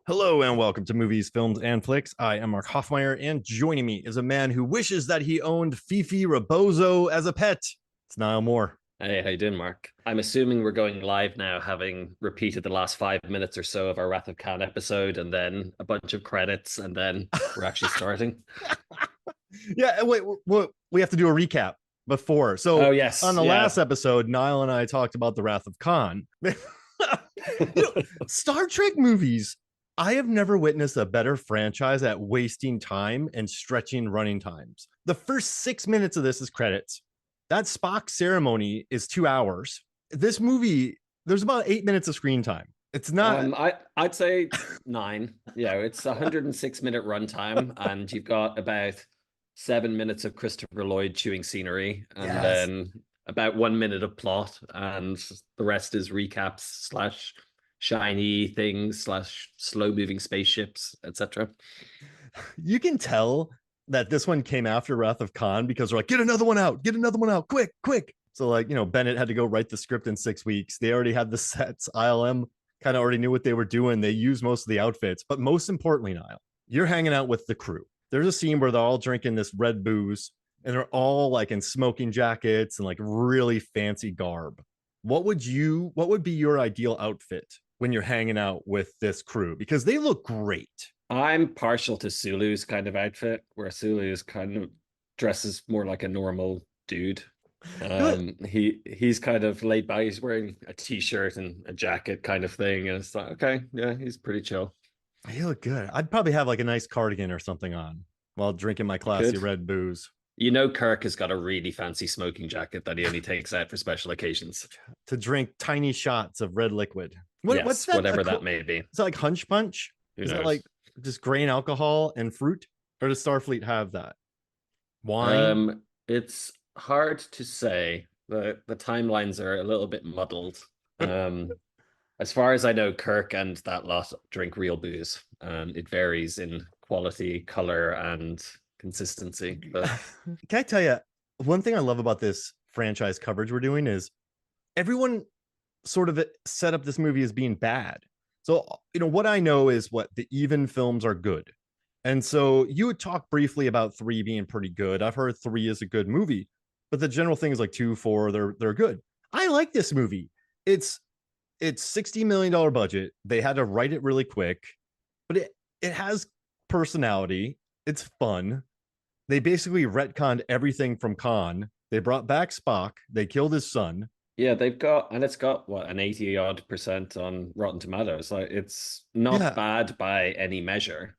Hello and welcome to Movies, Films, and Flicks. I am Mark Hoffmeyer, and joining me is a man who wishes that he owned Fifi Rebozo as a pet. It's Niall Moore. Hey, how you doing, Mark? I'm assuming we're going live now, having repeated the last 5 minutes or so of our Wrath of Khan episode, and then a bunch of credits, and then we're actually starting. Yeah, wait, we have to do a recap before. Oh, So on yes, the last yeah. episode, Niall and I talked about the Wrath of Khan. Star Trek movies. I have never witnessed a better franchise at wasting time and stretching running times. The first 6 minutes of this is credits. That Spock ceremony is 2 hours. This movie, there's about 8 minutes of screen time. It's not. I'd say nine. Yeah, it's a 106-minute runtime, and you've got about 7 minutes of Christopher Lloyd chewing scenery, and Yes. then about 1 minute of plot, and the rest is recaps slash shiny things slash slow moving spaceships, etc. You can tell that this one came after Wrath of Khan because they're like, get another one out, quick, quick. So, like, Bennett had to go write the script in 6 weeks. They already had the sets. ILM kind of already knew what they were doing. They used most of the outfits. But most importantly, Niall, you're hanging out with the crew. There's a scene where they're all drinking this red booze and they're all like in smoking jackets and like really fancy garb. What would be your ideal outfit when you're hanging out with this crew? Because they look great. I'm partial to Sulu's kind of outfit, where Sulu's kind of dresses more like a normal dude. Good. He's kind of laid back. He's wearing a t-shirt and a jacket kind of thing, and it's like, okay, yeah, he's pretty chill. You look good. I'd probably have like a nice cardigan or something on while drinking my You classy could. red booze Kirk has got a really fancy smoking jacket that he only takes out for special occasions. to drink tiny shots of red liquid. What's Yes, that? whatever that may be. Is that like Hunch Punch? Who Is that like knows? just grain alcohol and fruit? Or does Starfleet have that? Wine? It's hard to say. The timelines are a little bit muddled. Um, as far as I know, Kirk and that lot drink real booze. It varies in quality, color, and consistency. But Can I tell you, one thing I love about this franchise coverage we're doing is everyone sort of set up this movie as being bad. So, what I know is what the even films are good. And so you would talk briefly about three being pretty good. I've heard three is a good movie, but the general thing is like two, four, they're good. I like this movie. It's $60 million budget. They had to write it really quick, but it has personality. It's fun. They basically retconned everything from Khan. They brought back Spock. They killed his son. yeah, it's got what, an 80 odd percent on Rotten Tomatoes. Like, it's not Yeah, bad by any measure.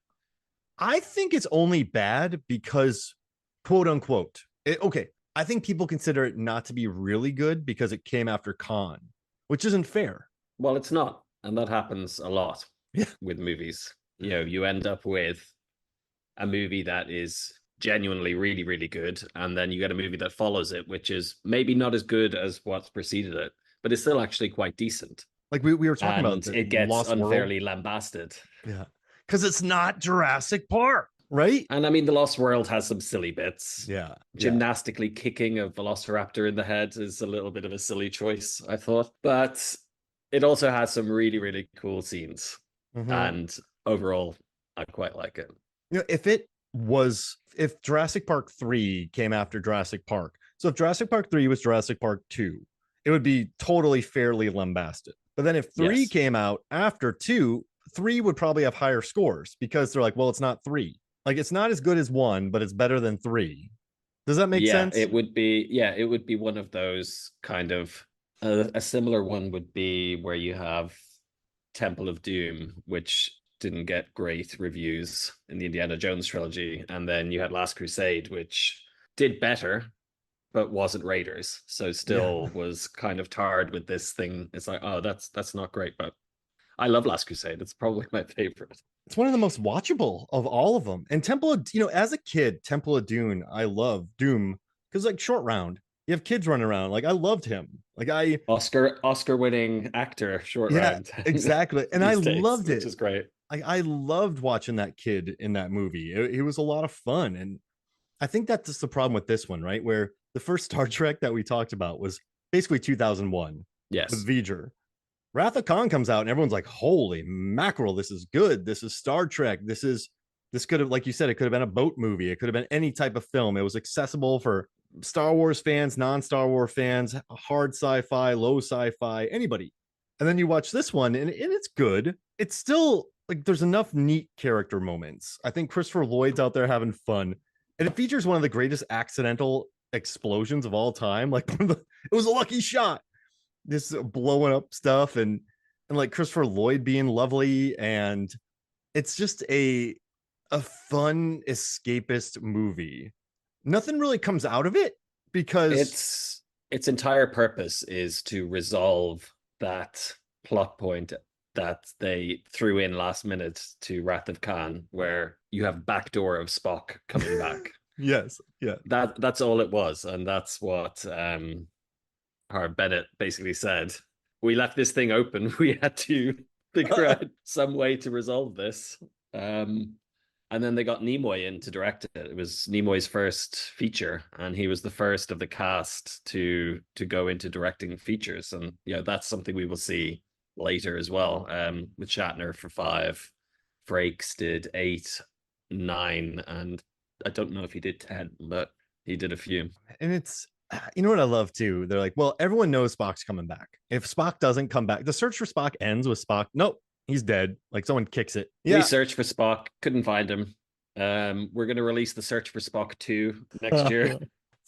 I think it's only bad because, quote unquote, okay. I think people consider it not to be really good because it came after Khan, which isn't fair. Well, it's not, and that happens a lot Yeah, with movies. You end up with a movie that is genuinely really, really good, and then you get a movie that follows it, which is maybe not as good as what's preceded it, but it's still actually quite decent. like we were talking about And the it gets Lost World. unfairly lambasted. Yeah, because it's not Jurassic Park, right? And I mean, The Lost World has some silly bits. Yeah, yeah. Gymnastically kicking a velociraptor in the head is a little bit of a silly choice, I thought. But it also has some really, really cool scenes. Mm-hmm. And overall, I quite like it. If Jurassic Park 3 came after Jurassic Park, so if Jurassic Park 3 was Jurassic Park 2, it would be totally fairly lambasted. But then if 3 Yes. came out after 2, 3 would probably have higher scores because they're like, well, it's not 3. Like, it's not as good as 1, but it's better than 3. Does that make Yeah, sense? it would be one of those kind of a similar one would be where you have Temple of Doom, which didn't get great reviews in the Indiana Jones trilogy, and then you had Last Crusade, which did better but wasn't Raiders, so Yeah. still was kind of tarred with this thing. It's like, oh, that's not great, but I love Last Crusade. It's probably my favorite. It's one of the most watchable of all of them. And as a kid, Temple of Doom, I love Doom because like Short Round, you have kids running around. Like I loved him. Oscar winning actor, short Yeah, round exactly. And I these days, loved which it. is great. I loved watching that kid in that movie. It was a lot of fun. And I think that's just the problem with this one, right? Where the first Star Trek that we talked about was basically 2001 with Yes. V'ger. Wrath of Khan comes out and everyone's like, holy mackerel, this is good. This is Star Trek. This could have, like you said, it could have been a boat movie. It could have been any type of film. It was accessible for Star Wars fans, non-Star Wars fans, hard sci-fi, low sci-fi, anybody. And then you watch this one and it's good. It's still like there's enough neat character moments. I think Christopher Lloyd's out there having fun. And it features one of the greatest accidental explosions of all time. Like it was a lucky shot. This blowing up stuff and like Christopher Lloyd being lovely, and it's just a fun escapist movie. Nothing really comes out of it because Its entire purpose is to resolve that plot point that they threw in last minute to Wrath of Khan, where you have backdoor of Spock coming back. yes, yeah. That's all it was, and that's what Harv Bennett basically said. We left this thing open. We had to figure out some way to resolve this. And then they got Nimoy in to direct it. It was Nimoy's first feature, and he was the first of the cast to go into directing features. And that's something we will see later as well. With Shatner for 5, Frakes did 8, 9, and I don't know if he did 10, but he did a few. And it's you know what I love too? They're like, well, everyone knows Spock's coming back. If Spock doesn't come back, the search for Spock ends with Spock. Nope, he's dead. Like someone kicks it. Yeah. We searched for Spock, couldn't find him. We're going to release the Search for Spock 2 next year.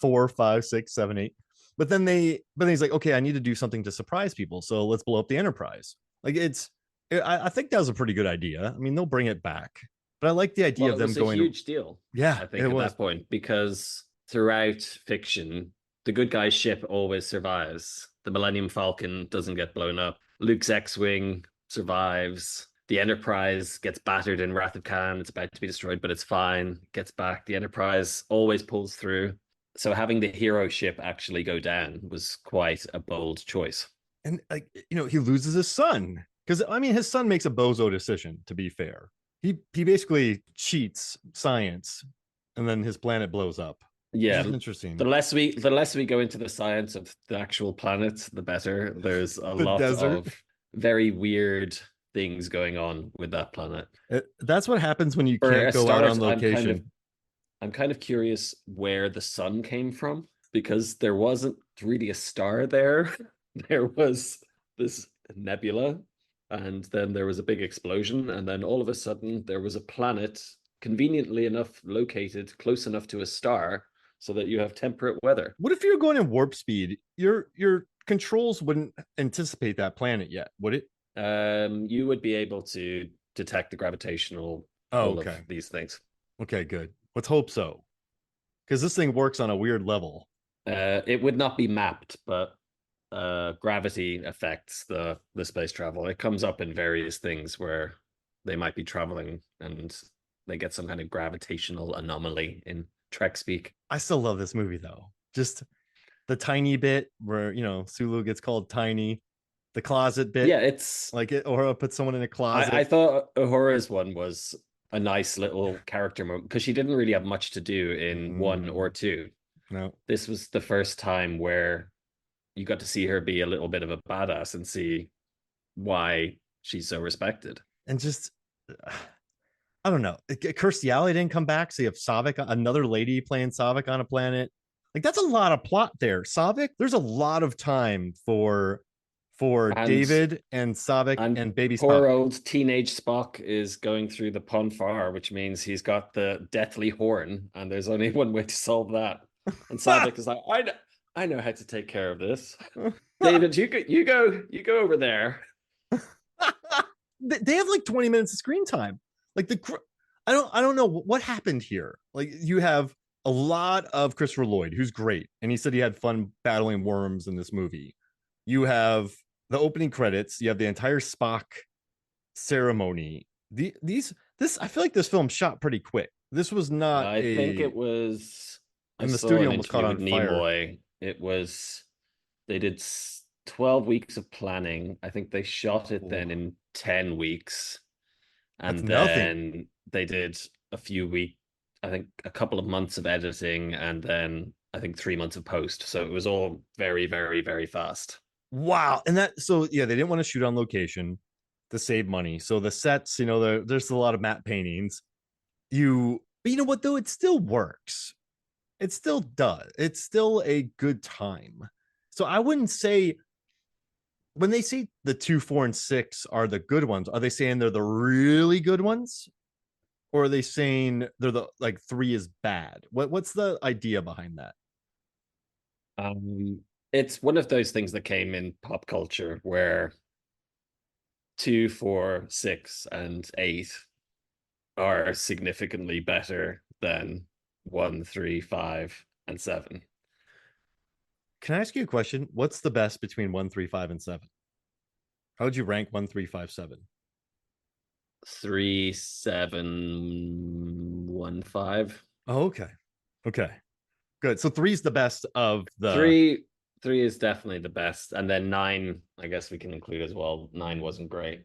4, 5, 6, 7, 8. But then he's like, okay, I need to do something to surprise people. So let's blow up the Enterprise. Like I think that was a pretty good idea. I mean, they'll bring it back. But I like the idea of them going. It was a huge deal. Yeah, I think at that point, because throughout fiction, the good guy's ship always survives. The Millennium Falcon doesn't get blown up. Luke's X-Wing survives. The Enterprise gets battered in Wrath of Khan. It's about to be destroyed, but it's fine. Gets back. The Enterprise always pulls through. So having the hero ship actually go down was quite a bold choice. And like, he loses his son. Because I mean, his son makes a bozo decision, to be fair. He basically cheats science, and then his planet blows up. Yeah, interesting. The less we go into the science of the actual planet, the better. There's a lot of very weird things going on with that planet. That's what happens when you can't go out on location. I'm kind of curious where the sun came from, because there wasn't really a star there. There was this nebula, and then there was a big explosion, and then all of a sudden there was a planet conveniently enough located close enough to a star so that you have temperate weather. What if you're going in warp speed? Your controls wouldn't anticipate that planet yet, would it? You would be able to detect the gravitational of these things. Okay, good. Let's hope so. Because this thing works on a weird level. It would not be mapped, but gravity affects the space travel. It comes up in various things where they might be traveling and they get some kind of gravitational anomaly in Trek speak. I still love this movie though. Just the tiny bit where Sulu gets called tiny, the closet bit. Yeah, it's like it, or put someone in a closet. I thought Uhura's one was a nice little character moment because she didn't really have much to do in 1 or 2. No, this was the first time where you got to see her be a little bit of a badass and see why she's so respected. And just I don't know. Kirstie Alley didn't come back, so you have Saavik, another lady playing Saavik on a planet. Like that's a lot of plot there. Saavik, there's a lot of time for David and Saavik and baby Spock. Poor old teenage Spock is going through the Pon farr, which means he's got the deathly horn, and there's only one way to solve that. And Saavik is like, I know how to take care of this. David, you go over there. They have like 20 minutes of screen time. Like I don't know what happened here. Like you have a lot of Christopher Lloyd, who's great, and he said he had fun battling worms in this movie. You have the opening credits. You have the entire Spock ceremony. This I feel like this film shot pretty quick. This was not. I think it was. And the studio almost caught on fire. Nimoy. It was. They did 12 weeks of planning. I think they shot it then in 10 weeks, and then they did a few weeks. I think a couple of months of editing, and then I think 3 months of post. So it was all very, very, very fast. Wow. And that, so yeah, they didn't want to shoot on location to save money. So the sets, there's a lot of matte paintings. But you know what though? It still works. It still does. It's still a good time. So I wouldn't say, when they say the 2, 4, and 6 are the good ones, are they saying they're the really good ones? Or are they saying they're the like 3 is bad? What's the idea behind that? Um, it's one of those things that came in pop culture where 2, 4, 6, and 8 are significantly better than 1, 3, 5, and 7. Can I ask you a question? What's the best between 1, 3, 5, and 7? How would you rank 1, 3, 5, 7? 3, 7, 1, 5. Oh, okay. Okay. Good. So three's the best of the. 3 is definitely the best. And then 9, I guess we can include as well. 9 wasn't great.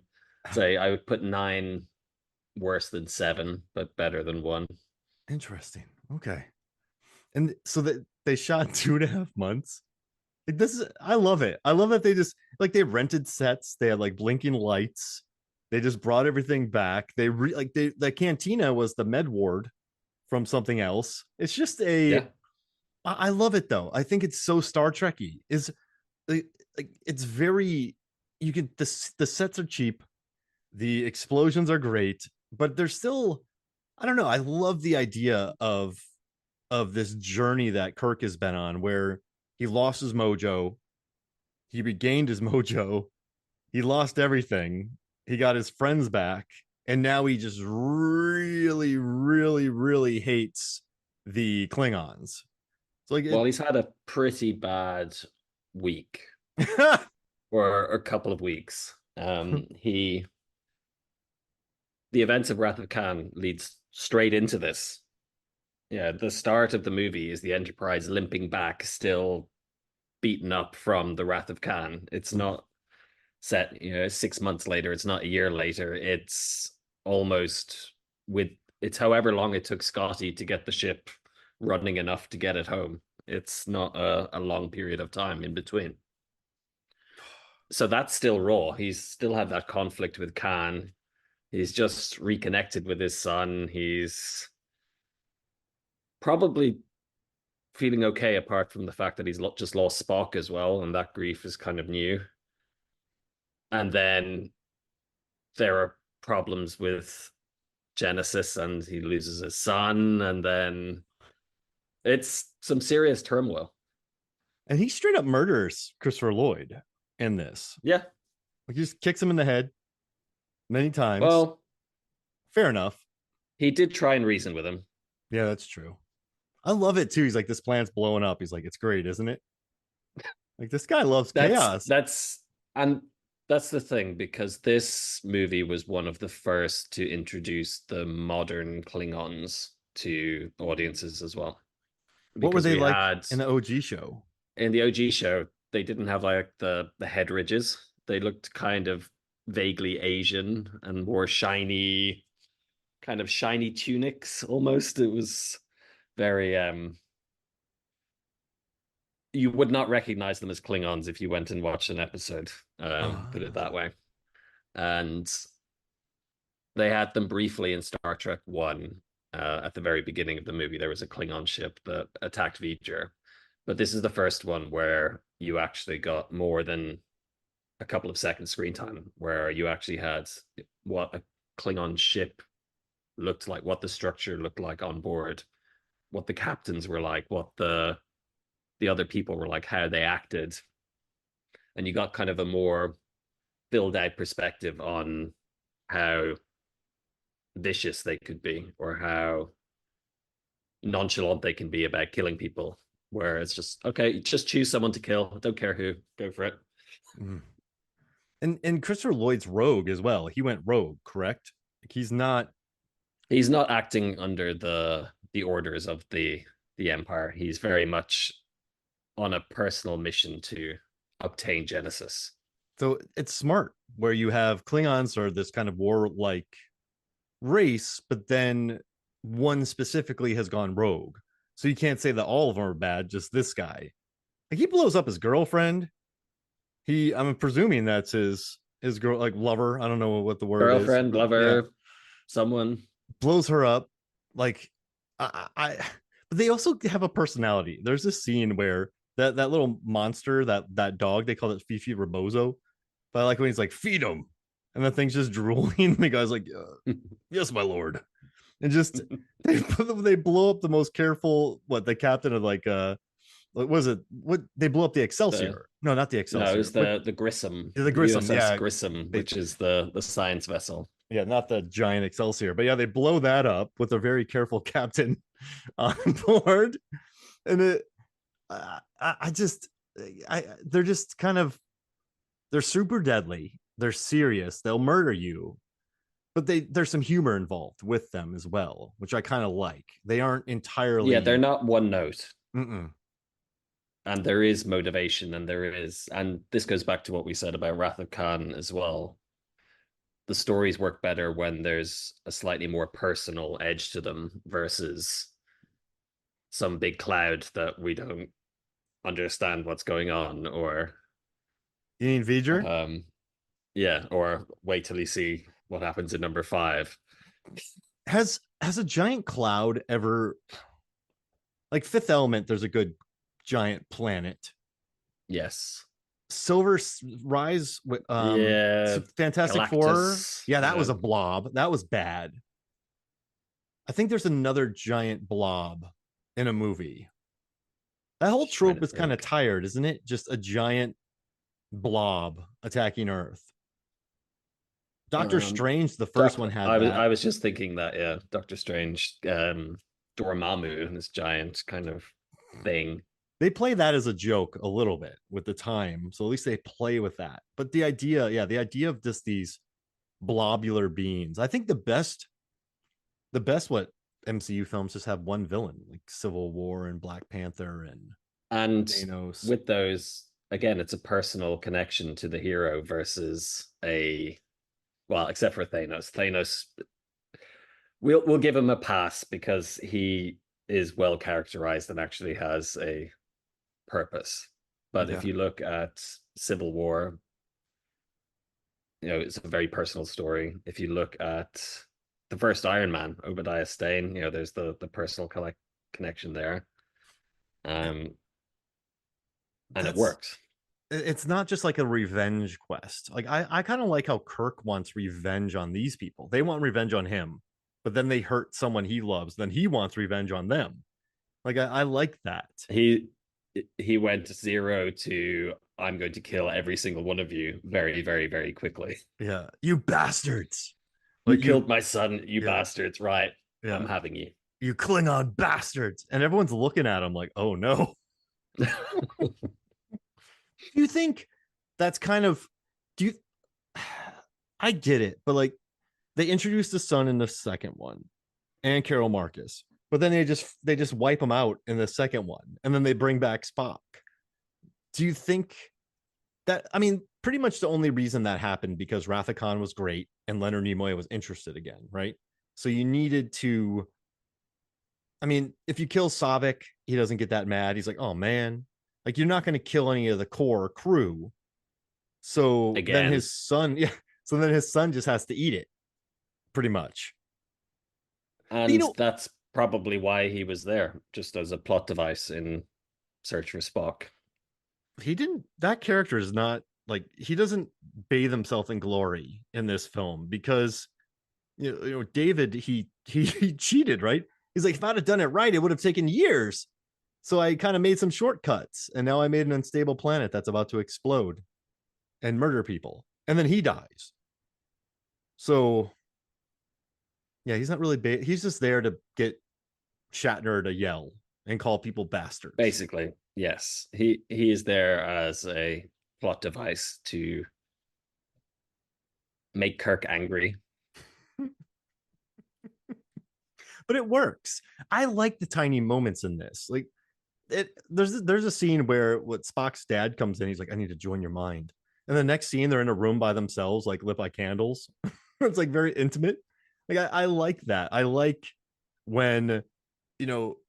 So I would put 9 worse than 7, but better than 1. Interesting. Okay. And so that they shot 2.5 months. Like this is, I love it. I love that they just like they rented sets. They had like blinking lights. They just brought everything back. Like the cantina was the med ward from something else. It's just a. Yeah. I love it though. I think it's so Star Trekky. Is like it's very, you can, the sets are cheap, the explosions are great, but they're still, I don't know. I love the idea of this journey that Kirk has been on, where he lost his mojo, he regained his mojo, he lost everything, he got his friends back, and now he just really, really, really hates the Klingons. So like Well, he's had a pretty bad week or a couple of weeks. The events of Wrath of Khan leads straight into this. Yeah, the start of the movie is the Enterprise limping back, still beaten up from the Wrath of Khan. It's not set, 6 months later. It's not a year later. It's almost with it's however long it took Scotty to get the ship running enough to get it home. It's not a long period of time in between. So that's still raw. He's still had that conflict with Khan. He's just reconnected with his son. He's probably feeling okay, apart from the fact that he's just lost Spock as well, and that grief is kind of new. And then there are problems with Genesis, and he loses his son, and then it's some serious turmoil. and he straight up murders Christopher Lloyd in this. Yeah. Like he just kicks him in the head many times. Well, Fair enough. he did try and reason with him. Yeah, that's true. I love it too. He's like, this planet's blowing up. He's like, it's great, isn't it? Like this guy loves That's chaos. that's and that's the thing, because this movie was one of the first to introduce the modern Klingons to audiences as well. What were Because they we like had in the OG show? in the OG show, they didn't have like the head ridges. They looked kind of vaguely Asian and wore shiny, kind of shiny tunics almost. It was very you would not recognize them as Klingons if you went and watched an episode, put it that way. And they had them briefly in Star Trek 1. At the very beginning of the movie, there was a Klingon ship that attacked V'ger. But this is the first one where you actually got more than a couple of seconds screen time, where you actually had what a Klingon ship looked like, what the structure looked like on board, what the captains were like, what the other people were like, how they acted. And you got kind of a more filled out perspective on how vicious they could be, or how nonchalant they can be about killing people, where it's just, okay, just choose someone to kill, I don't care who, go for it. Mm. And Christopher Lloyd's rogue as well. He went rogue, correct? Like He's not acting under the orders of the Empire. He's very much on a personal mission to obtain Genesis. so it's smart where you have Klingons are this kind of warlike race, but then one specifically has gone rogue. So you can't say that all of them are bad, just this guy. Like he blows up his girlfriend. I'm presuming that's his girl, like lover. I don't know what the word is. Girlfriend, Yeah, lover, someone. blows her up. Like I but they also have a personality. There's this scene where that little monster, that dog, they call it Fifi Rebozo. But I like when he's like, feed him. And the thing's just drooling. The guy's like, yes, my lord. And just they blow up the most careful, the captain of like what was it? What they blew up the the Excelsior. No, not the No, it Excelsior. was the Grissom, The Grissom, USS yeah. Grissom, They which is the science vessel. Yeah, not the giant Excelsior, but yeah, they blow that up with a very careful captain on board. And I just, they're just kind of, they're super deadly. They're serious. They'll murder you, but there's some humor involved with them as well, which I kind of like. They aren't Yeah, they're entirely. not one note. Mm-mm. And there is motivation, and this goes back to what we said about Wrath of Khan as well. The stories work better when there's a slightly more personal edge to them versus some big cloud that we don't understand what's going on, or You mean V'ger? um yeah, or wait till you see what happens in number 5. Has a giant cloud ever, like Fifth Element? There's a good giant planet. Yes. Silver Rise, Yeah, Fantastic Four. Galactus. Yeah, that Yeah. was a blob. That was bad. I think there's another giant blob in a movie. That whole Just trying trope to is kind of think. tired, isn't it? Just a giant blob attacking Earth. Doctor Um, Strange, the first one, had that. I was just thinking that, yeah, Doctor Strange, Dormammu, this giant kind of thing. They play that as a joke a little bit with the time, so at least they play with that. But the idea, yeah, the idea of just these blobular beings. I think the best what MCU films just have one villain, like Civil War and Black Panther and And Thanos. with those, again, it's a personal connection to the hero versus a, well, except for Thanos. Thanos, we'll give him a pass because he is well characterized and actually has a purpose. But Yeah. if you look at Civil War, it's a very personal story. If you look at the first Iron Man, Obadiah Stane, there's the personal connection there. Um, and it That's worked. it's not just like a revenge quest. Like I kind of like how Kirk wants revenge on these people. They want revenge on him, but then they hurt someone he loves. Then he wants revenge on them. Like I like that. He went 0 to I'm going to kill every single one of you very, very, very quickly. Yeah, you bastards. You Like you, killed my son, you yeah, bastards. Right. I'm yeah, having you. you Klingon bastards. And everyone's looking at him like, oh no. Do you think that's kind of, do you, I get it, but like they introduced the son in the second one and Carol Marcus, but then they just wipe them out in the second one, and then they bring back Spock. Do you think that? I mean, pretty much the only reason that happened because Wrath of Khan was great and Leonard Nimoy was interested again, right? So you needed to. I mean, if you kill Savik, he doesn't get that mad. He's like, "Oh man," like you're not going to kill any of the core crew. So then Again. his son, yeah. So then his son just has to eat it, pretty much. But, And that's probably why he was there, just as a plot device in Search for Spock. he didn't. That character is not like he doesn't bathe himself in glory in this film because David he cheated, right? He's like, if I'd have done it right, it would have taken years. So I kind of made some shortcuts, and now I made an unstable planet that's about to explode and murder people, and then he dies. So yeah, he's not really. He's just there to get Shatner to yell and call people bastards. Basically, yes. He is there as a plot device to make Kirk angry. But it works. I like the tiny moments in this. Like there's a scene where what Spock's dad comes in, he's like, I need to join your mind. And the next scene, they're in a room by themselves, like lit by candles. It's like very intimate. Like I like that. I like when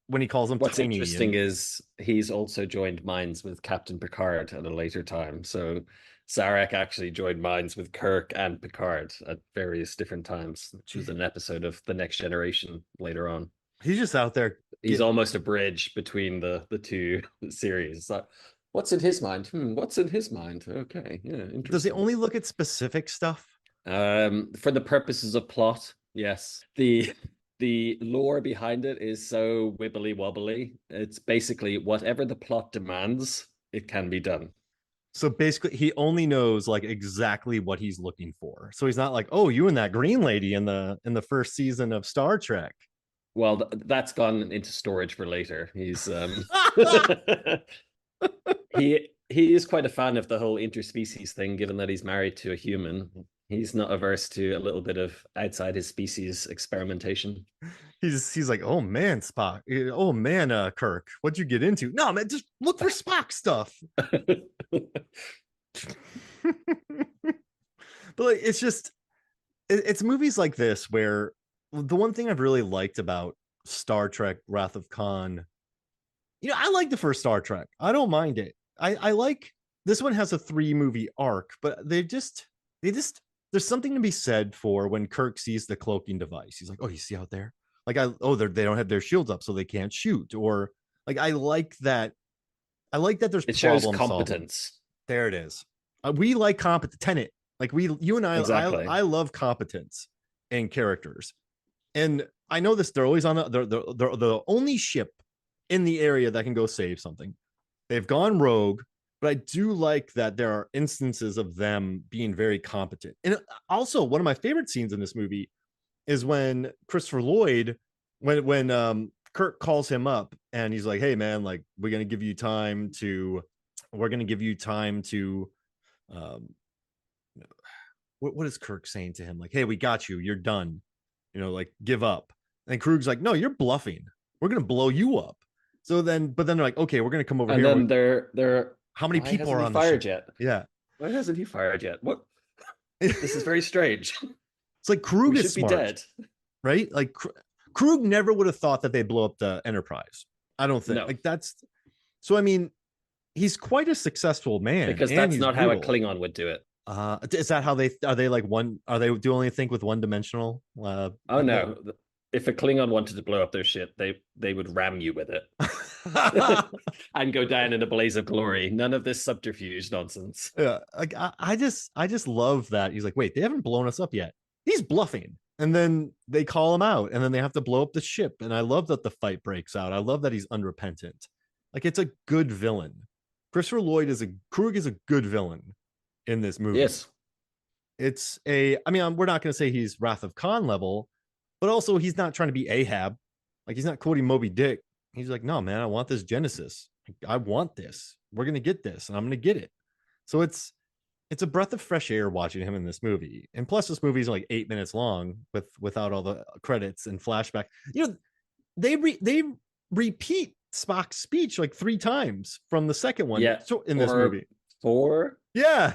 when he calls him What's tiny. interesting is he's also joined minds with Captain Picard at a later time. So Sarek actually joined minds with Kirk and Picard at various different times, which was an episode of The Next Generation later on. He's just out there. He's almost a bridge between the two series. Like, what's in his mind? What's in his mind? Okay, yeah, interesting. Does he only look at specific stuff? For the purposes of plot, yes. The lore behind it is so wibbly wobbly. It's basically whatever the plot demands, it can be done. So basically, he only knows like exactly what he's looking for. So he's not like, oh, you and that green lady in the first season of Star Trek. Well, that's gone into storage for later. He's he is quite a fan of the whole interspecies thing, given that he's married to a human. He's not averse to a little bit of outside his species experimentation. He's like, oh man, Spock. Oh man, Kirk, what'd you get into? No, man, just look for Spock stuff. But like, it's just it's movies like this where the one thing I've really liked about Star Trek Wrath of Khan, I like the first Star Trek. I don't mind it. I like this one has a 3-movie arc, but they just there's something to be said for when Kirk sees the cloaking device. He's like, oh, you see out there? Like, they don't have their shields up, so they can't shoot. Or like, I like that there's it shows Solving. competence. There it is. We like competent Tenet. Like you and I, exactly. I love competence in characters. And I know this, they're always on the only ship in the area that can go save something. They've gone rogue, but I do like that there are instances of them being very competent. And also, one of my favorite scenes in this movie is when Christopher Lloyd, when Kirk calls him up and he's like, hey man, like we're gonna give you time to what is Kirk saying to him? Like, hey, we got you, you're done, like give up. And Krug's like, no, you're bluffing, we're gonna blow you up. So then, but then they're like, okay, we're gonna come over and here. And then they're how many people are on the fired ship? Yet? Yeah. Why hasn't he fired yet? What? This is very strange. It's like Krug is smart, be dead, right? Like Krug never would have thought that they'd blow up the Enterprise. I don't think. No. Like that's so. I mean, he's quite a successful man because that's not brutal. How a Klingon would do it. Is that how are they like one? Are they do only think with one dimensional? Oh no. If a Klingon wanted to blow up their ship, they would ram you with it and go down in a blaze of glory. None of this subterfuge nonsense. Yeah, like I just love that he's like, wait, they haven't blown us up yet. He's bluffing, and then they call him out, and then they have to blow up the ship. And I love that the fight breaks out. I love that he's unrepentant. Like it's a good villain. Christopher Lloyd Krug is a good villain in this movie. Yes, it's a. I mean, we're not going to say he's Wrath of Khan level. But also, he's not trying to be Ahab. Like, he's not quoting Moby Dick. He's like, no, man, I want this Genesis. I want this. We're going to get this, and I'm going to get it. So it's a breath of fresh air watching him in this movie. And plus, this movie is like 8 minutes long without all the credits and flashback. They repeat Spock's speech like 3 times from the second one. Yeah, in this movie. 4? Yeah.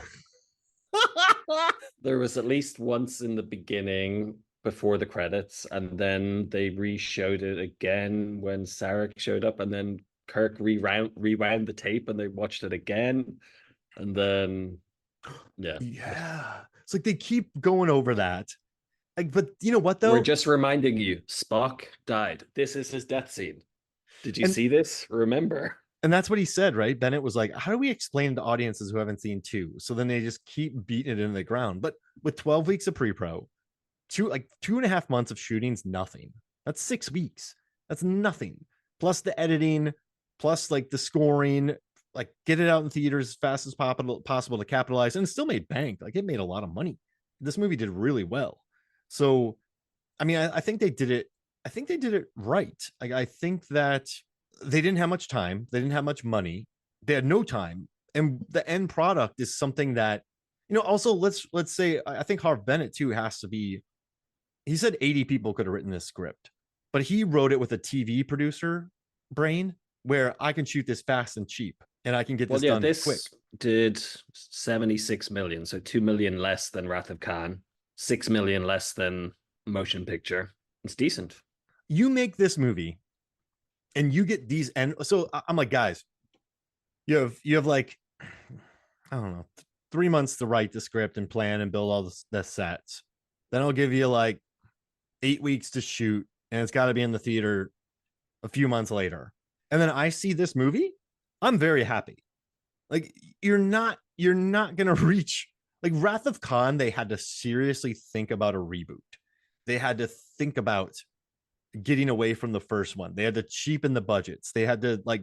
There was at least once in the beginning before the credits, and then they re-showed it again when Sarek showed up, and then Kirk rewound the tape and they watched it again, and then it's like they keep going over that. Like, but you know what though, we're just reminding you, Spock died. This is his death scene. Did you see this? Remember? And that's what he said, right? Bennett was like, how do we explain to audiences who haven't seen 2? So then they just keep beating it into the ground. But with 12 weeks of pre-pro, 2.5 months of shooting's nothing. That's 6 weeks. That's nothing. Plus the editing, plus like the scoring, like get it out in theaters as fast as possible to capitalize, and it still made bank. Like it made a lot of money. This movie did really well. So, I mean, I think they did it. I think they did it right. Like I think that they didn't have much time. They didn't have much money. They had no time, and the end product is something that Also, let's say I think Harv Bennett too has to be. He said 80 people could have written this script, but he wrote it with a TV producer brain where I can shoot this fast and cheap and I can get this done quick. Did 76 million, so 2 million less than Wrath of Khan, 6 million less than Motion Picture. It's decent. You make this movie and you get these, and so I'm like, guys, you have like, I don't know, 3 months to write the script and plan and build all the sets. Then I'll give you like 8 weeks to shoot, and it's got to be in the theater a few months later. And then I see this movie, I'm very happy. Like, you're not gonna reach like Wrath of Khan. They had to seriously think about a reboot. They had to think about getting away from the first one. They had to cheapen the budgets. They had to like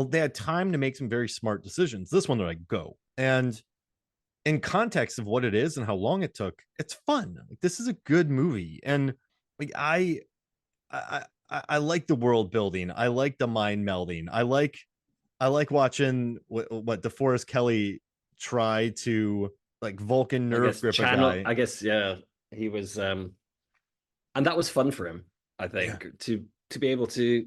they had time to make some very smart decisions. This one, they're like, go. And in context of what it is and how long it took, it's fun. Like, this is a good movie. And like I like the world building. I like the mind melding. I like watching what DeForest Kelly try to like Vulcan I nerve guess grip a channel. guy. I guess yeah, he was, and that was fun for him. I Yeah. think to be able to,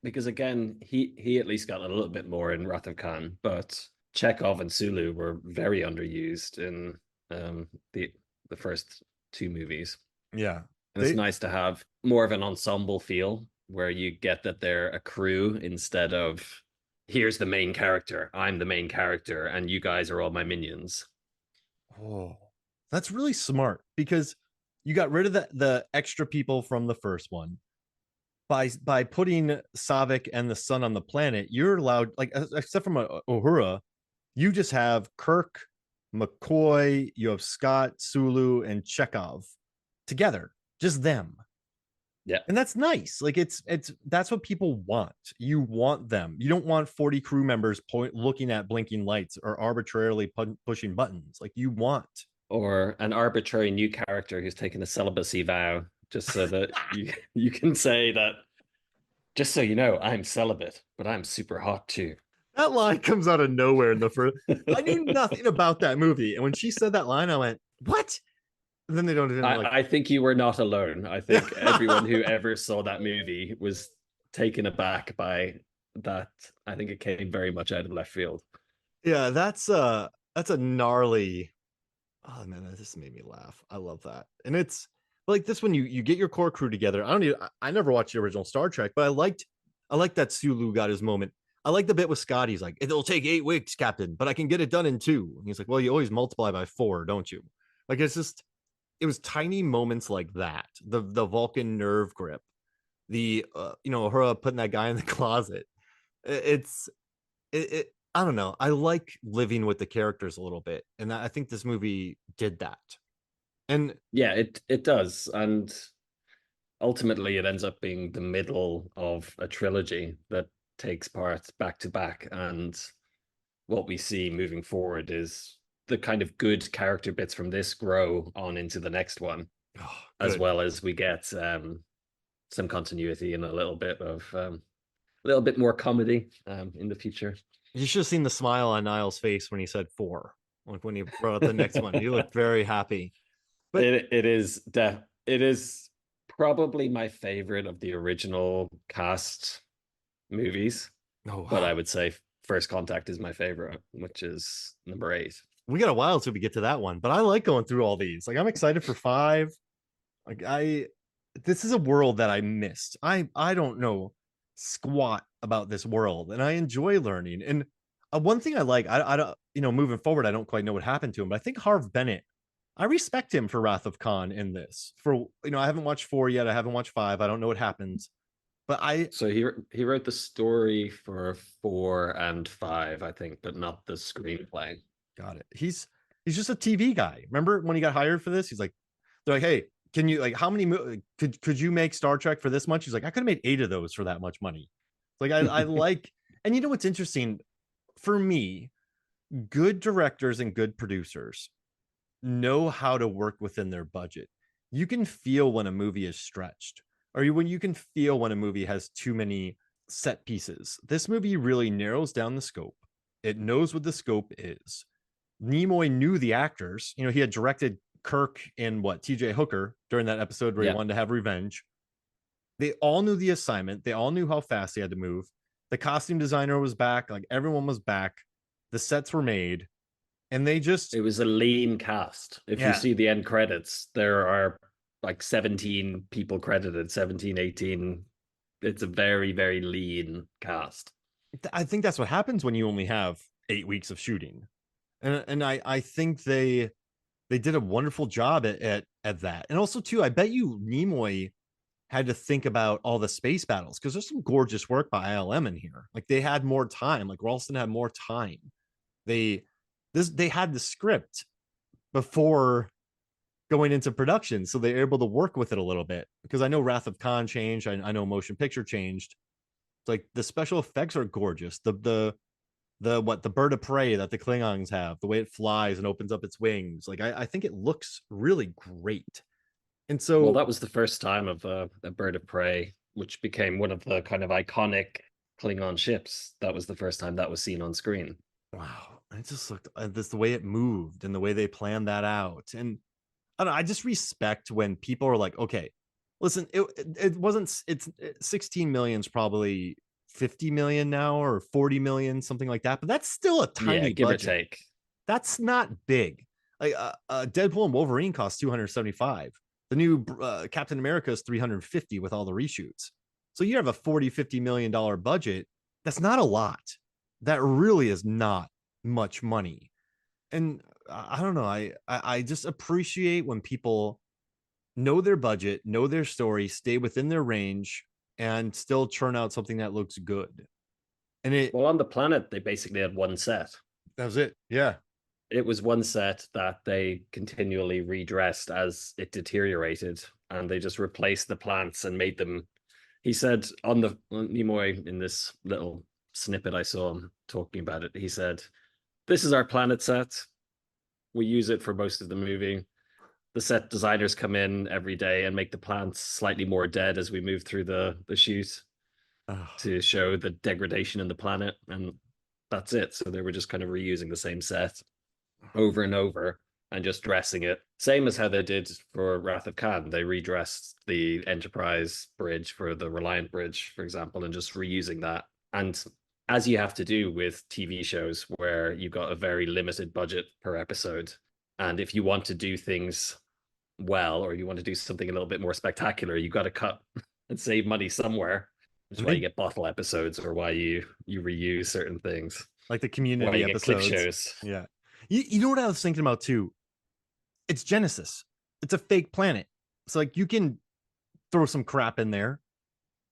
because again, he at least got a little bit more in Wrath of Khan, but Chekhov and Sulu were very underused in the first two movies, Yeah. and it's They nice to have more of an ensemble feel where you get that they're a crew instead of here's the main character, I'm the main character, and you guys are all my minions. Oh, that's really smart because you got rid of the extra people from the first one. By putting Savik and the sun on the planet, you're allowed, like, except from Uhura, you just have Kirk, McCoy, you have Scott, Sulu, and Chekhov together, just them. Yeah. And that's nice. Like, it's that's what people want. You want them. You don't want 40 crew members looking at blinking lights or arbitrarily pushing buttons. Like, you want. Or an arbitrary new character who's taken a celibacy vow, just so that you can say that, just so you know, I'm celibate, but I'm super hot too. That line comes out of nowhere in the first. I knew I, nothing about that movie, and when she said that line, I went, "What?" And then they don't even like. I think you were not alone. I think everyone who ever saw that movie was taken aback by that. I think it came very much out of left field. Yeah, that's a gnarly. Oh man, that just made me laugh. I love that, and it's like this when you get your core crew together. I never watched the original Star Trek, but I liked that Sulu got his moment. I like the bit with Scott. He's like, "It'll take 8 weeks, Captain, but I can get it done in 2." And he's like, "Well, you always multiply by 4, don't you?" Like, it was tiny moments like that. The Vulcan nerve grip, the her putting that guy in the closet. It's it I don't know. I like living with the characters a little bit, and I think this movie did that. And Yeah, it does, and ultimately it ends up being the middle of a trilogy that takes part back to back, and what we see moving forward is the kind of good character bits from this grow on into the next one, oh, as good. well as we get some continuity and a little bit more comedy in the future. You should have seen the smile on Niall's face when he said 4. Like when he brought up the next one, he looked very happy. But It is probably my favorite of the original cast movies, oh but I wow, would say First Contact is my favorite, which is number 8. we got a while till we get to that one. But I like going through all these. Like, I'm excited for 5. Like, this is a world that I missed. I don't know squat about this world, and I enjoy learning. And one thing I like, I don't, moving forward, I don't quite know what happened to him, but I think Harv Bennett, I respect him for Wrath of Khan in this. For I haven't watched 4 yet. I haven't watched 5. I don't know what happens, but So he wrote the story for 4 and 5, I think, but not the screenplay. got it. He's just a TV guy. Remember when he got hired for this? They're like, hey, can you like how many could you make Star Trek for this much? He's like, I could have made 8 of those for that much money. Like, I like, and you know what's interesting for me, good directors and good producers know how to work within their budget. You can feel when a movie is stretched, or when you can feel when a movie has too many set pieces. This movie really narrows down the scope. It knows what the scope is. Nimoy knew the actors. He had directed Kirk and TJ Hooker during that episode where he Yeah, wanted to have revenge. They all knew the assignment. They all knew how fast they had to move. The costume designer was back. Like, everyone was back. The sets were made, and they just, it was a lean cast. If you yeah, see the end credits, there are like 17 people credited, 17, 18 it's a very, very lean cast. I think that's what happens when you only have 8 weeks of shooting. And I think they did a wonderful job at that. And also too, I bet you Nimoy had to think about all the space battles because there's some gorgeous work by ILM in here. Like they had more time. Like Ralston had more time. They they had the script before going into production, so they were able to work with it a little bit. Because I know Wrath of Khan changed. I know Motion Picture changed. It's like the special effects are gorgeous. The bird of prey that the Klingons have, the way it flies and opens up its wings. Like I think it looks really great. And Well, so that was the first time of a bird of prey, which became one of the kind of iconic Klingon ships. That was the first time that was seen on screen. wow, it just looked this the way it moved and the way they planned that out. And I don't know, I just respect when people are like, okay, listen, it wasn't it's 16 million is probably 50 million now or 40 million, something like that. But that's still a Yeah, tiny give or budget. take. That's not big. Like Deadpool and Wolverine cost 275. The new Captain America is 350 with all the reshoots. So you have a 40-50 million dollar budget. That's not a lot. That really is not much money. And I don't know. I just appreciate when people know their budget, know their story, stay within their range, and still churn out something that looks good. And Well, on the planet, they basically had one set. that was it. Yeah. It was one set that they continually redressed as it deteriorated, and they just replaced the plants and made them. He said on the on Nimoy in this little snippet I saw him talking about it. He said, "This is our planet set. We use it for most of the movie. The set designers come in every day and make the plants slightly more dead as we move through the shoot Oh, to show the degradation in the planet, and that's it. So they were just kind of reusing the same set over and over and just dressing it. Same as how they did for Wrath of Khan. They redressed the Enterprise bridge for the Reliant bridge, for example, and just reusing that. And as you have to do with TV shows where you've got a very limited budget per episode, and if you want to do things well, or you want to do something a little bit more spectacular, you've got to cut and save money somewhere. Which is why you get bottle episodes, or why you reuse certain things. like the Why community you get clip episodes. shows. Yeah. You know what I was thinking about too? It's Genesis. It's a fake planet. So like you can throw some crap in there.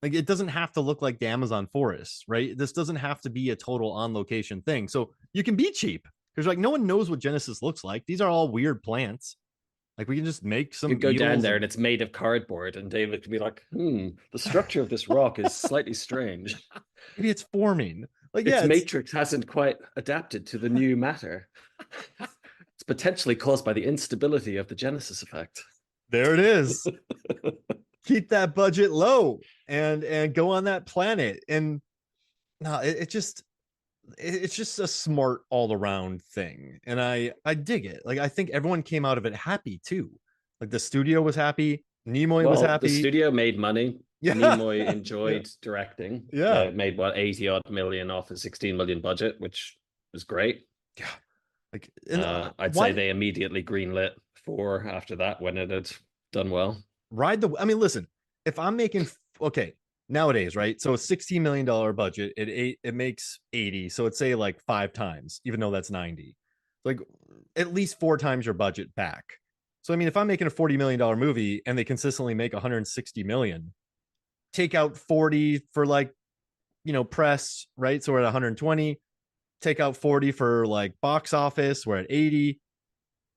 Like it doesn't have to look like the Amazon forest, right? This doesn't have to be a total on location thing. So you can be cheap because like no one knows what Genesis looks like. These are all weird plants. Like we can just make You some go down beetles. there and it's made of cardboard, and David could be like, the structure of this rock is slightly strange. Maybe it's forming. Like Its yeah, it's matrix hasn't quite adapted to the new matter. It's potentially caused by the instability of the Genesis effect. there it is. Keep that budget low and go on that planet. And no, it's just a smart all around thing, and I dig it. Like I think everyone came out of it happy too. Like the studio was happy, Nimoy was Well, the happy. studio made money. Yeah, Nimoy yeah, enjoyed directing. yeah, Made what 80 odd million off a 16 million budget, which was great. yeah. Like, and I'd say why they immediately greenlit 4 after that when it had done well. ride the? I mean, listen, if I'm making okay nowadays, right? So a $16 million budget, it makes 80. So it's say like 5 times, even though that's 90. Like at least 4 times your budget back. So I mean, if I'm making a $40 million movie and they consistently make 160 million, take out 40 for like press, right? So we're at 120. Take out 40 for like box office, we're at 80.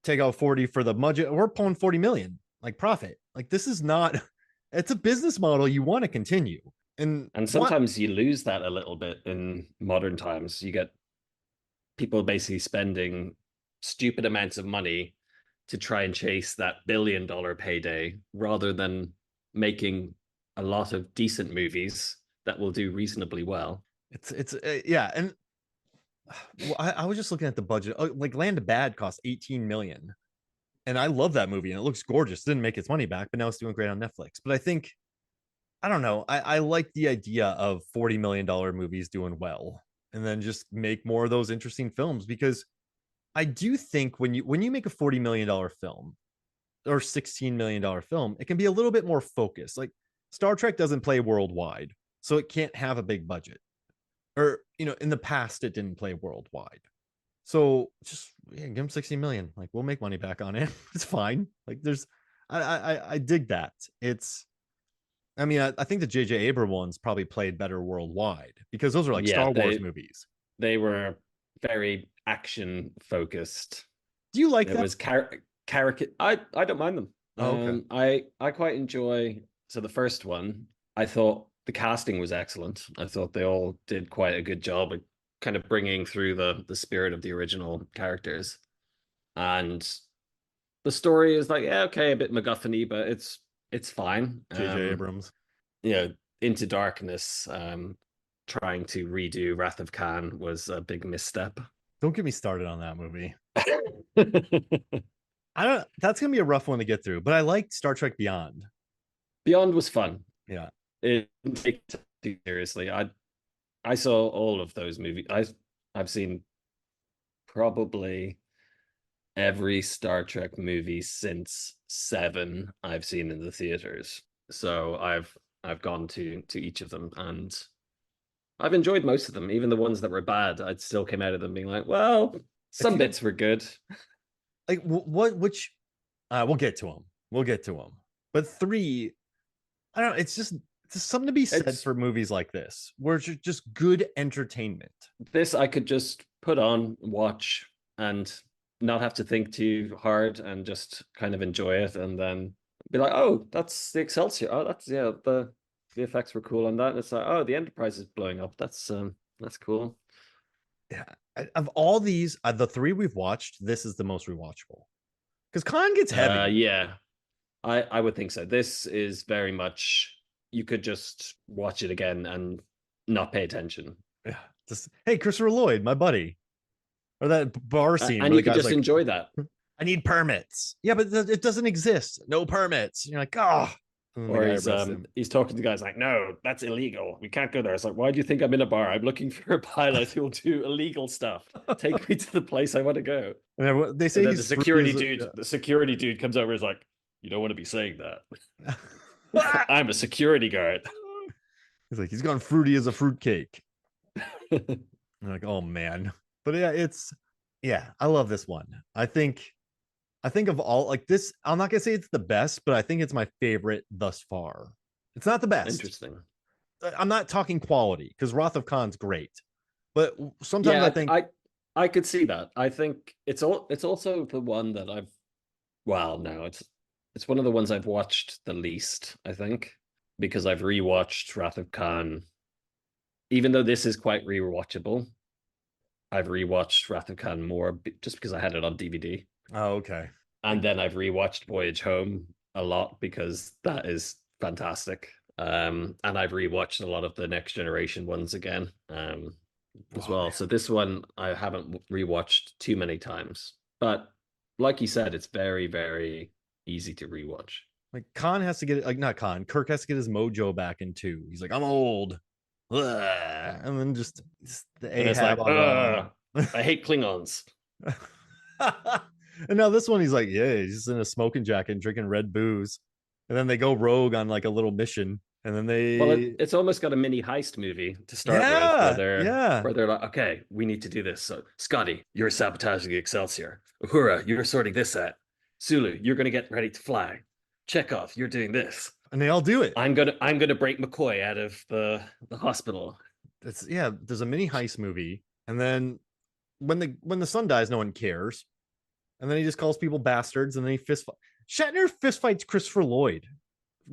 Take out 40 for the budget, we're pulling 40 million like profit. Like this is not it's a business model you want to continue. And What sometimes you lose that a little bit in modern times. You get people basically spending stupid amounts of money to try and chase that $1 billion payday rather than making a lot of decent movies that will do reasonably well. it's yeah. And well, I was just looking at the budget. Like Land of Bad cost 18 million. And I love that movie and it looks gorgeous. Didn't make its money back, but now it's doing great on Netflix. But I think I don't know. I like the idea of $40 million movies doing well and then just make more of those interesting films because I do think when you make a $40 million film or $16 million film, it can be a little bit more focused. Like Star Trek doesn't play worldwide. so it can't have a big budget. Or, in the past, it didn't play worldwide. So just give him 60 million. Like, we'll make money back on it. It's fine. Like, I dig that. I mean, I think the J.J. Abrams ones probably played better worldwide because those are like Yeah, Star Wars movies. they were very action focused. Do you like It that? was I don't mind them. Oh, okay. I quite enjoy. So the first one, I thought the casting was excellent. I thought they all did quite a good job of kind of bringing through the spirit of the original characters. And the story is like, yeah, okay, a bit MacGuffin-y, but it's fine. J.J. Abrams. You know, Into Darkness, trying to redo Wrath of Khan was a big misstep. Don't get me started on that movie. I don't. That's gonna be a rough one to get through. But I liked Star Trek Beyond. Beyond was fun. Yeah, It didn't take it too seriously. I saw all of those movies. I've seen probably every Star Trek movie since 7 I've seen in the theaters. So I've gone to each of them, and I've enjoyed most of them. Even the ones that were bad, I still came out of them being like, well, some bits were good. Like which we'll get to them. We'll get to them. But 3, I don't know. It's just something to be said for movies like this, where it's just good entertainment. This I could just put on, watch, and not have to think too hard, and just kind of enjoy it, and then be like, oh, that's the Excelsior. Oh, that's the effects were cool on that. And it's like, oh, the Enterprise is blowing up. That's cool. Yeah, of all these, the 3 we've watched, this is the most rewatchable because Khan gets heavy. Yeah, I would think so. This is very much, you could just watch it again and not pay attention. Yeah, just, hey, Christopher Lloyd, my buddy, or that bar scene, and you could just like, enjoy that. I need permits. Yeah, but it doesn't exist. No permits. You're like, oh. Or he's talking to guys like, no, that's illegal. We can't go there. It's like, why do you think I'm in a bar? I'm looking for a pilot who will do illegal stuff. Take me to the place I want to go. And they say the security dude comes over and is like, you don't want to be saying that. I'm a security guard. He's like, he's gone fruity as a fruitcake. Like, oh man. But yeah, I love this one. I think of all, like, this, I'm not gonna say it's the best, but I think it's my favorite thus far. It's not the best. Interesting. I'm not talking quality because Wrath of Khan's great, but sometimes I think I could see that. I think it's also the one that it's one of the ones I've watched the least, I think, because I've rewatched Wrath of Khan. Even though this is quite rewatchable, I've rewatched Wrath of Khan more just because I had it on DVD. Oh, okay. And then I've rewatched Voyage Home a lot because that is fantastic. And I've rewatched a lot of the Next Generation ones again as well. So this one I haven't rewatched too many times. But like you said, it's very, very easy to rewatch. Like Khan has to get, like, not Khan, Kirk has to get his mojo back in 2. He's like, I'm old. And then just the Ahab. Like, I hate Klingons. And now this one, he's like, yeah, he's just in a smoking jacket and drinking red booze. And then they go rogue on like a little mission. And then it's almost got a mini heist movie to start with, where they're like, okay, we need to do this. So Scotty, you're sabotaging the Excelsior. Uhura, you're sorting this out. Sulu, you're gonna get ready to fly. Chekhov, you're doing this. And they all do it. I'm gonna break McCoy out of the hospital. There's a mini heist movie, and then when the son dies, no one cares. And then he just calls people bastards, and then he Shatner fist fights Christopher Lloyd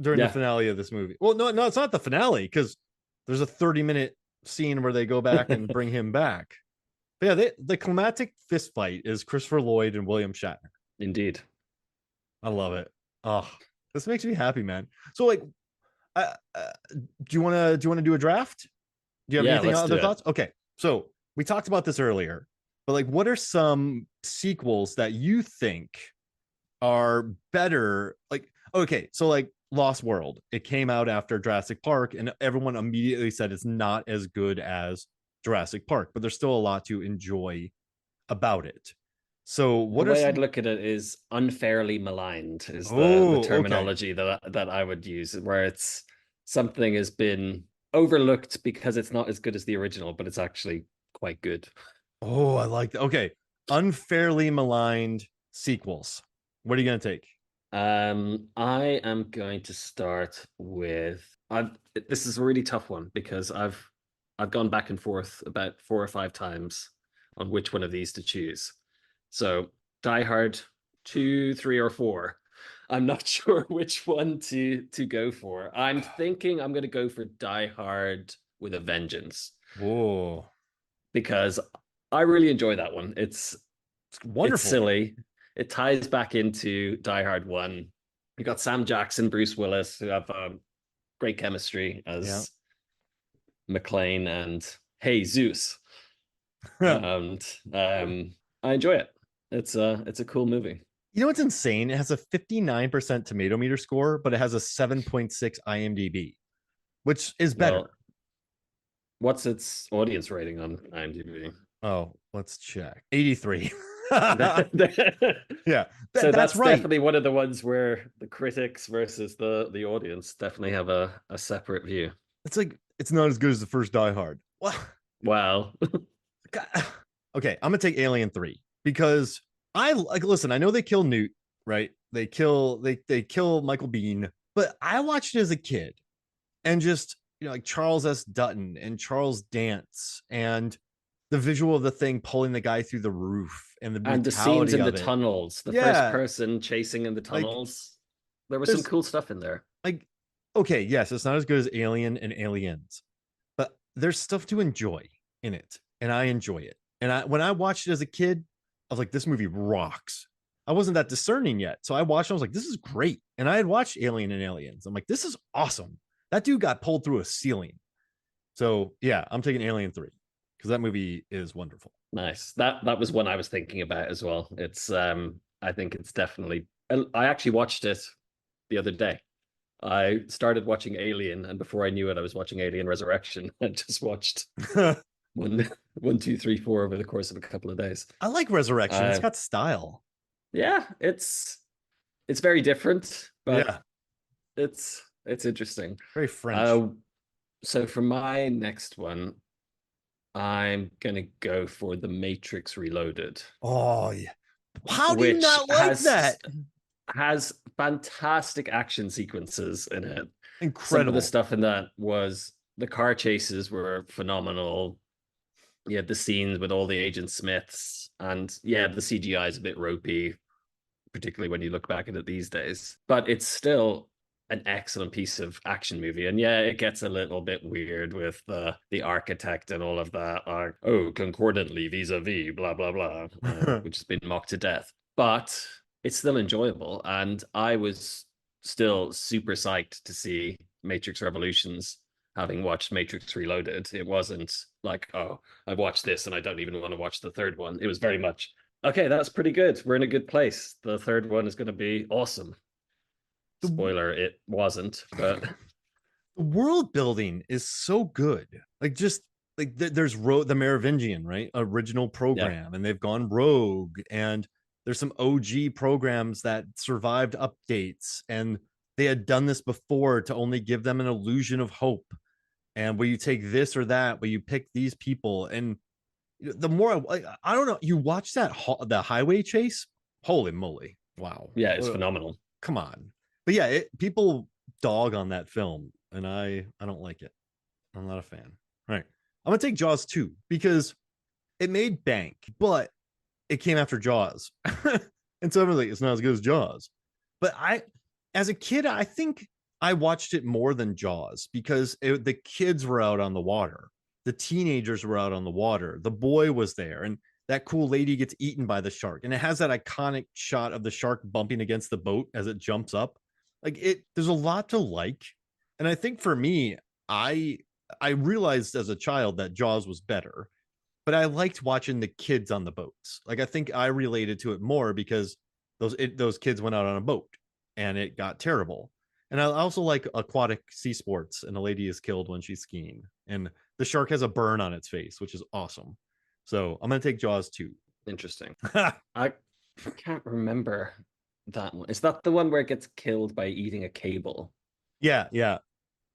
during the finale of this movie. Well, no, it's not the finale, because there's a 30-minute scene where they go back and bring him back. But yeah, the climatic fist fight is Christopher Lloyd and William Shatner. Indeed. I love it. Oh, this makes me happy, man. So, like, do you want to do a draft? Do you have anything other thoughts? Okay, so we talked about this earlier, but like, what are some sequels that you think are better? Like, okay, so like Lost World, it came out after Jurassic Park, and everyone immediately said it's not as good as Jurassic Park, but there's still a lot to enjoy about it. So the way I'd look at it is unfairly maligned is the terminology that I would use, where it's something has been overlooked because it's not as good as the original, but it's actually quite good. Oh, I like that. Okay. Unfairly maligned sequels. What are you going to take? I am going to start with I've this is a really tough one because I've gone back and forth about 4 or 5 times on which one of these to choose. So Die Hard 2, 3, or 4. I'm not sure which one to go for. I'm thinking I'm gonna go for Die Hard with a Vengeance Whoa. because I really enjoy that one. It's It's wonderful. silly. It ties back into Die Hard 1. You got Sam Jackson, Bruce Willis, who have great chemistry Yeah. as McClane and Hey Zeus. And I enjoy it. It's a cool movie. You know what's insane? It has a 59% tomato meter score, but it has a 7.6 IMDb, which is better. Well, what's its audience rating on IMDb? Oh, let's check. 83. Yeah, So that's that's right. definitely one of the ones where the critics versus the audience definitely have a separate view. It's like it's not as good as the first Die Hard. Well, Wow. okay, I'm gonna take Alien 3 because I like listen, I know they kill Newt, right? They kill Michael Bean, but I watched it as a kid and just like Charles S. Dutton and Charles Dance and the visual of the thing pulling the guy through the roof and the And the scenes brutality in the of it. tunnels, the first Yeah, person chasing in the like tunnels, there was some there's cool stuff in there. like okay, yes, it's not as good as Alien and Aliens, but there's stuff to enjoy in it, and I enjoy it. And I when I watched it as a kid, I was like, this movie rocks. I wasn't that discerning yet, so I watched. I was like, this is great. And I had watched Alien and Aliens. I'm like, this is awesome. That dude got pulled through a ceiling. So yeah, I'm taking Alien 3 because that movie is wonderful. Nice. That was one I was thinking about as well. It's I think it's definitely I actually watched it the other day. I started watching Alien, and before I knew it, I was watching Alien Resurrection. I just watched one, one, two, three, four over the course of a couple of days. I like Resurrection. It's Uh, got style. yeah, it's very different, but Yeah, it's interesting. very French. Uh, so for my next one, I'm gonna go for The Matrix Reloaded, Oh yeah. How do you which not like that? has fantastic action sequences in it. Some of the Incredible. stuff in that was the car chases were phenomenal. Yeah, the scenes with all the Agent Smiths, and yeah, the CGI is a bit ropey, particularly when you look back at it these days. But it's still an excellent piece of action movie. And yeah, it gets a little bit weird with the architect and all of that. Oh, concordantly vis-a-vis, blah blah blah, which has been mocked to death. But it's still enjoyable, and I was still super psyched to see Matrix Revolutions. Having watched Matrix Reloaded, it wasn't like, oh, I've watched this and I don't even want to watch the third one. It was very much, okay, that's pretty good. We're in a good place. The third one is going to be awesome. the, Spoiler, it wasn't, but the world building is so good. Like just like there's the Merovingian, right? Original yeah. program, and they've gone rogue, and there's some OG programs that survived updates, and they had done this before to only give them an illusion of hope. And will you take this or that? Will you pick these people? And the more I don't know, you watch that the highway chase. Holy moly! Wow, Yeah, it's phenomenal. come on. But yeah, people dog on that film, and I don't like it. I'm not a fan. All right, I'm gonna take Jaws 2 because it made bank, but it came after Jaws, and so everything it's not as good as Jaws. But as a kid, I think I watched it more than Jaws because the kids were out on the water, the teenagers were out on the water, the boy was there, and that cool lady gets eaten by the shark, and it has that iconic shot of the shark bumping against the boat as it jumps up. Like there's a lot to like, and I think for me, I I realized as a child that Jaws was better, but I liked watching the kids on the boats. Like I think I related to it more because those kids went out on a boat and it got terrible. And I also like aquatic sea sports, and a lady is killed when she's skiing, and the shark has a burn on its face, which is awesome. So I'm gonna take Jaws 2. Interesting. I can't remember that one. Is that the one where it gets killed by eating a cable? Yeah, yeah,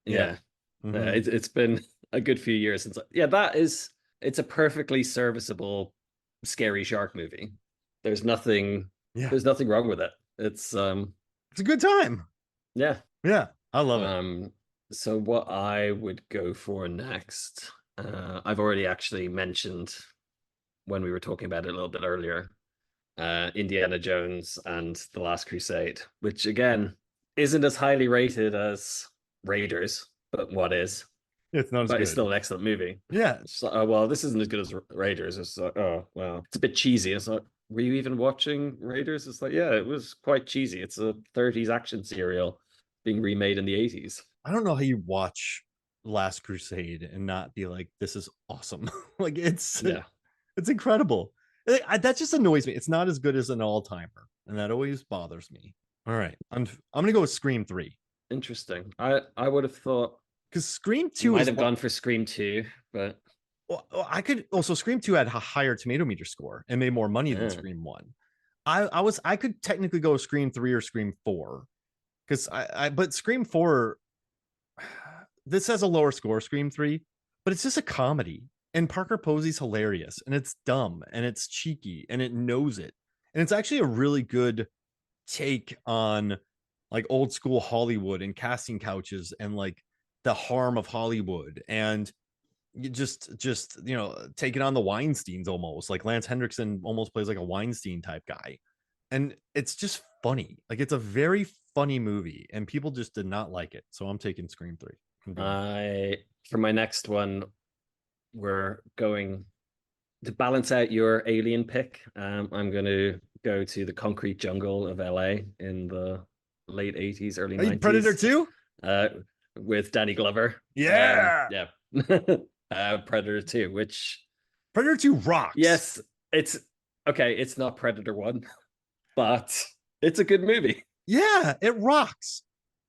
yeah. Yeah. Hmm. It's been a good few years since. Yeah, it's a perfectly serviceable scary shark movie. There's nothing Yeah, there's nothing wrong with it. It's it's a good time. yeah. Yeah, I love it. Um so what I would go for next, I've already actually mentioned when we were talking about it a little bit earlier, Indiana Jones and The Last Crusade, which again isn't as highly rated as Raiders, but what is? It's not as But it's good. still an excellent movie. Yeah, It's like, oh well, this isn't as good as Raiders. It's like, oh well, it's a bit cheesy. It's like, were you even watching Raiders? It's like, yeah, it was quite cheesy. It's a 30s action serial being remade in the 80s. I don't know how you watch Last Crusade and not be like, this is awesome. Like Yeah, it's incredible. That just annoys me. It's not as good as an all timer, and that always bothers me. All right, I'm gonna go with Scream 3 interesting. I would have thought because Scream 2 might is have gone for Scream 2, but well, I could also Scream 2 had a higher tomato meter score and made more money than uh, Scream 1. I could technically go Scream 3 or Scream 4 because I but Scream 4, this has a lower score, Scream 3, but it's just a comedy. And Parker Posey's hilarious and it's dumb and it's cheeky and it knows it. And it's actually a really good take on like old school Hollywood and casting couches and like the harm of Hollywood and you just taking on the Weinsteins almost like Lance Hendrickson almost plays like a Weinstein type guy, and it's just funny. Like it's a very funny movie, and people just did not like it. So I'm taking Scream 3. Convenient. I for my next one, we're going to balance out your alien pick. I'm going to go to the concrete jungle of LA in the late 80s, early Hey, Predator 90s, 2. uh, with Danny Glover. Yeah, Yeah. Predator 2, which, Predator 2 rocks. yes, it's okay. It's not Predator 1, but it's a good movie. Yeah, it rocks.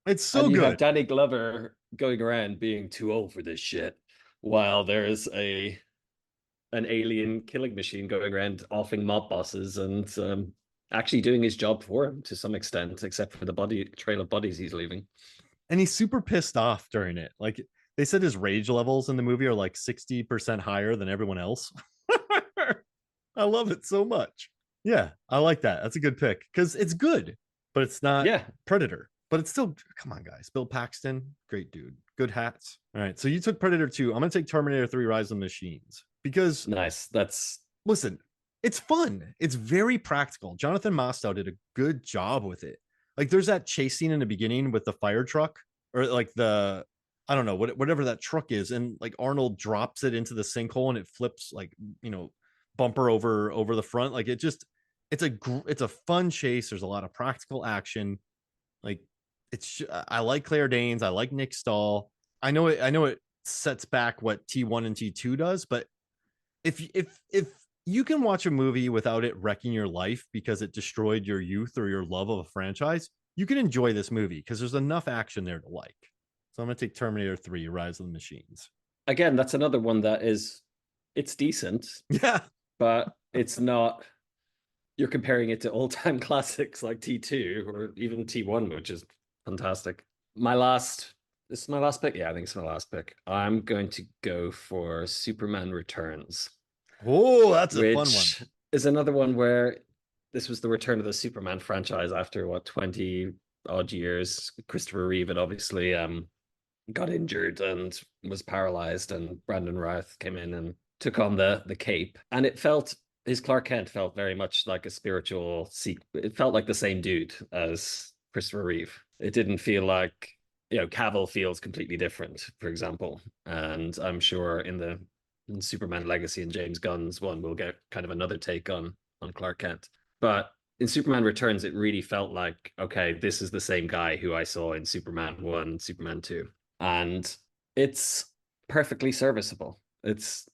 It's so And you have good. Danny Glover going around being too old for this shit, while there's an alien killing machine going around offing mob bosses and actually doing his job for him to some extent, except for the body trail of bodies he's leaving. And he's super pissed off during it. Like they said his rage levels in the movie are like 60% higher than everyone else. I love it so much. Yeah, I like that. That's a good pick because it's good, but it's not Yeah, Predator. But it's still, come on, guys. Bill Paxton, great dude. Good hats. All right. So you took Predator 2. I'm going to take Terminator 3 Rise of the Machines because, nice. That's listen, it's fun. It's very practical. Jonathan Mostow did a good job with it. Like there's that chase scene in the beginning with the fire truck or like I don't know, whatever that truck is. And like Arnold drops it into the sinkhole and it flips like, bumper over the front. Like it's a fun chase. There's a lot of practical action. Like I like Claire Danes. I like Nick Stahl. I know it sets back what T1 and T2 does, but if you can watch a movie without it wrecking your life because it destroyed your youth or your love of a franchise, you can enjoy this movie because there's enough action there to like. So I'm gonna take Terminator 3, Rise of the Machines. again, that's another one that is it's decent, Yeah. but it's not. You're comparing it to all-time classics like T2 or even T1, which is fantastic. My last This is my last pick. Yeah, I think it's my last pick. I'm going to go for Superman Returns, Oh, that's a fun one. which is another one where this was the return of the Superman franchise after what 20 odd years. Christopher Reeve had obviously got injured and was paralyzed, and Brandon Routh came in and took on the cape. And it felt his Clark Kent felt very much like a spiritual it felt like the same dude as Christopher Reeve. It didn't feel like Cavill feels completely different, for example. And I'm sure in Superman Legacy and James Gunn's one, we'll get kind of another take on Clark Kent. But in Superman Returns, it really felt like, okay, this is the same guy who I saw in Superman 1, Superman 2. And it's perfectly serviceable. It's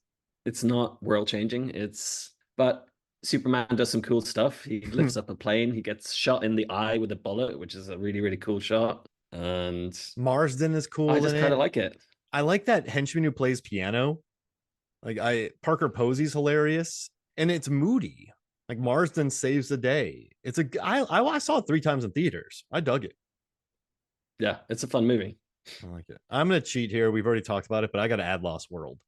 not world changing. But Superman does some cool stuff. He lifts up a plane. He gets shot in the eye with a bullet, which is a really, really cool shot. And Marsden is I cool in just kind it. of like it. I like that henchman who plays piano. Like Parker Posey's hilarious and it's moody. Like Marsden saves the day. I saw it 3 times in theaters. I dug it. Yeah, it's a fun movie. I like it. I'm gonna cheat here. We've already talked about it, but I got to add Lost World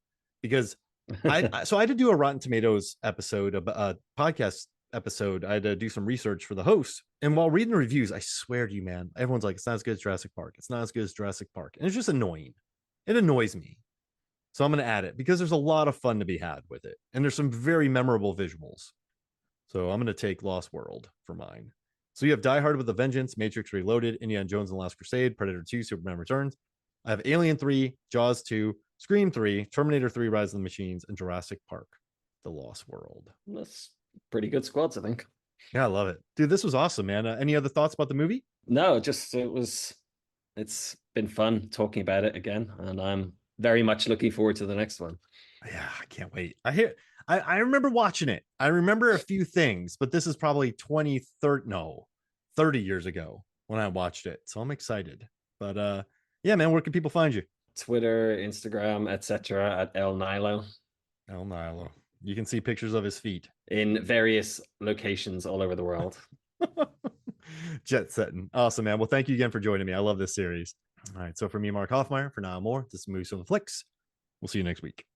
because so I had to do a Rotten Tomatoes episode, a podcast episode. I had to do some research for the host, and while reading the reviews, I swear to you, man, everyone's like, "It's not as good as Jurassic Park. It's not as good as Jurassic Park," and it's just annoying. It annoys me. So I'm gonna add it because there's a lot of fun to be had with it, and there's some very memorable visuals. So I'm gonna take Lost World for mine. So you have Die Hard with a Vengeance, Matrix Reloaded, Indiana Jones and the Last Crusade, Predator 2, Superman Returns. I have Alien 3, Jaws 2, Scream 3, Terminator 3, Rise of the Machines, and Jurassic Park, The Lost World. That's pretty good squads, I think. Yeah, I love it. Dude, this was awesome, man. Any other thoughts about the movie? No, just it's been fun talking about it again, and I'm very much looking forward to the next one. Yeah, I can't wait. I remember watching it. I remember a few things, but this is probably 20, 30, no, 30 years ago when I watched it. So I'm excited. But yeah, man, where can people find you? Twitter, Instagram, etc. at El Nilo El Nilo. You can see pictures of his feet. in various locations all over the world. Jet setting. Awesome, man. Well, thank you again for joining me. I love this series. All right. So for me, Mark Hoffmeyer, for Niall Moore, this is Movies from the Flicks. We'll see you next week.